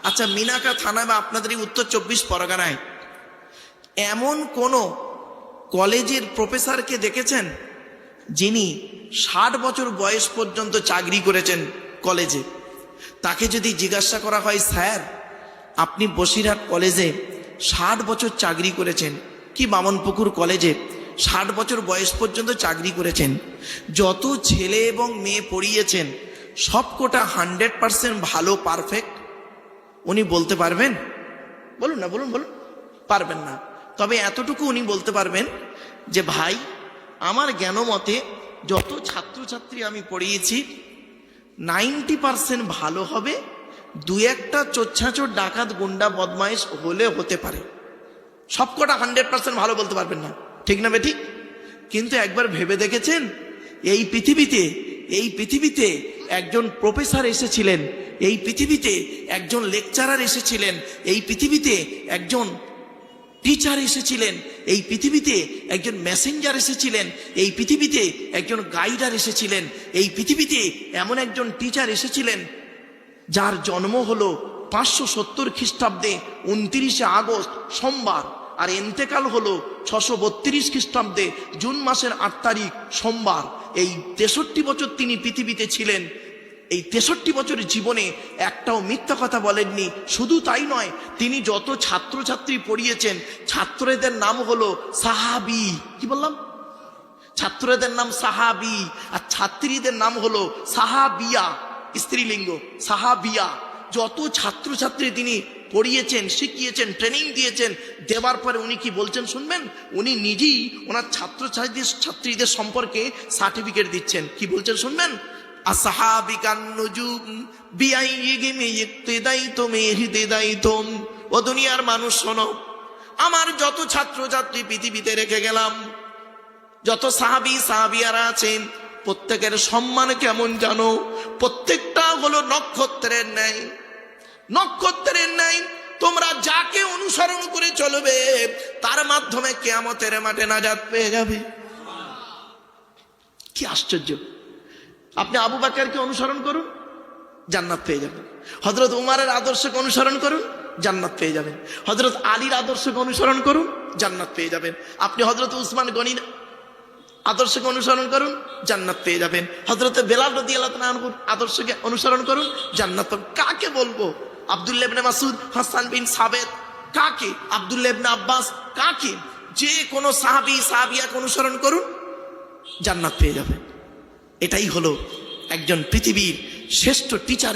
আচ্ছা, মিনাকা থানা বা আপনাদের এই উত্তর 24 পরগনায় এমন কোন কলেজের প্রফেসরকে দেখেছেন যিনি 60 বছর বয়স পর্যন্ত চাকরি করেছেন কলেজে? তাকে যদি জিজ্ঞাসা করা হয়, স্যার আপনি বসিরহাট কলেজে 60 বছর চাকরি করেছেন, কি বামনপুকুর কলেজে 60 বছর বয়স পর্যন্ত চাকরি করেছেন, যত ছেলে এবং মেয়ে পড়িয়েছেন সবকটা 100% ভালো, পারফেক্ট, উনি বলতে পারবেন? বলুন না, বলুন বলুন। পারবেন না। তবে এতটুকু উনি বলতে পারবেন যে ভাই, আমার জ্ঞান মতে যত ছাত্রছাত্রী আমি পড়িয়েছি 90% ভালো হবে, দু একটা চোচ্ছাচোর ডাকাত গুন্ডা বদমাইশ হলে হতে পারে, সবকটা 100% ভালো বলতে পারবেন না, ঠিক না বেঠিক? কিন্তু একবার ভেবে দেখেছেন এই পৃথিবীতে একজন প্রফেসর এসেছিলেন, এই পৃথিবীতে একজন লেকচারার এসেছিলেন, এই পৃথিবীতে একজন টিচার এসেছিলেন, এই পৃথিবীতে একজন মেসেঞ্জার এসেছিলেন, এই পৃথিবীতে একজন গাইডার এসেছিলেন, এই পৃথিবীতে এমন একজন টিচার এসেছিলেন যার জন্ম হলো 570 খ্রিস্টাব্দে 29 আগস্ট সোমবার, আর এন্তেকাল হলো 632 খ্রিস্টাব্দে জুন মাসের 8 তারিখ সোমবার। এই 63 বছর তিনি পৃথিবীতে ছিলেন। এই 63 বছরের জীবনে একটাও মিথ্যা কথা বলেননি। শুধু তাই নয়, তিনি যত ছাত্রছাত্রী পড়িয়েছেন ছাত্রদের নাম হলো সাহাবি। কি বললাম? ছাত্রদের নাম সাহাবি, আর ছাত্রীদের নাম হলো সাহাবিয়া, স্ত্রীলিঙ্গ সাহাবিয়া। যত ছাত্রছাত্রী তিনি পড়িয়েছেন, শিখিয়েছেন, ট্রেনিং দিয়েছেন, দেওয়ার পরে উনি কি বলছেন শুনবেন? উনি নিজেই ওনার ছাত্রীদের সম্পর্কে সার্টিফিকেট দিচ্ছেন। কি বলছেন শুনবেন? আসহাবিকান নুজুম বিআইয়িহিম ইক্তিদাইতুম ইহতিদাইতুম। ও দুনিয়ার মানুষ শোনো, আমার যত ছাত্রছাত্রী পৃথিবীতে রেখে গেলাম, যত সাহাবিয়ারা আছেন, প্রত্যেকের সম্মান কেমন জানো? প্রত্যেকটা হলো নক্ষত্রের ন্যায়, নক্ষত্রের ন্যায়। তোমরা যাকে অনুসরণ করে চলবে তার মাধ্যমে কিয়ামতের মাঠে নাজাত পেয়ে যাবে। কি আশ্চর্য! আপনি আবু বকরকে অনুসরণ করুন, জান্নাত পেয়ে যাবেন। হযরত উমরের আদর্শকে অনুসরণ করুন, জান্নাত পেয়ে যাবেন। হযরত আলীর আদর্শকে অনুসরণ করুন, জান্নাত পেয়ে যাবেন। আপনি হযরত উসমান গনির আদর্শকে অনুসরণ করুন, জান্নাত পেয়ে যাবেন। হযরত বেলাল রাদিয়াল্লাহু তাআলা আনহুর আদর্শকে অনুসরণ করুন, জান্নাত। কাকে বলবো? আব্দুল্লাহ ইবনে মাসউদ, হাসান বিন সাবেত, কাকে? আব্দুল্লাহ ইবনে আব্বাস, কাকে? যে কোনো সাহাবিয়াকে অনুসরণ করুন, জান্নাত পেয়ে যাবেন। এটাই হলো একজন পৃথিবীর শ্রেষ্ঠ টিচার।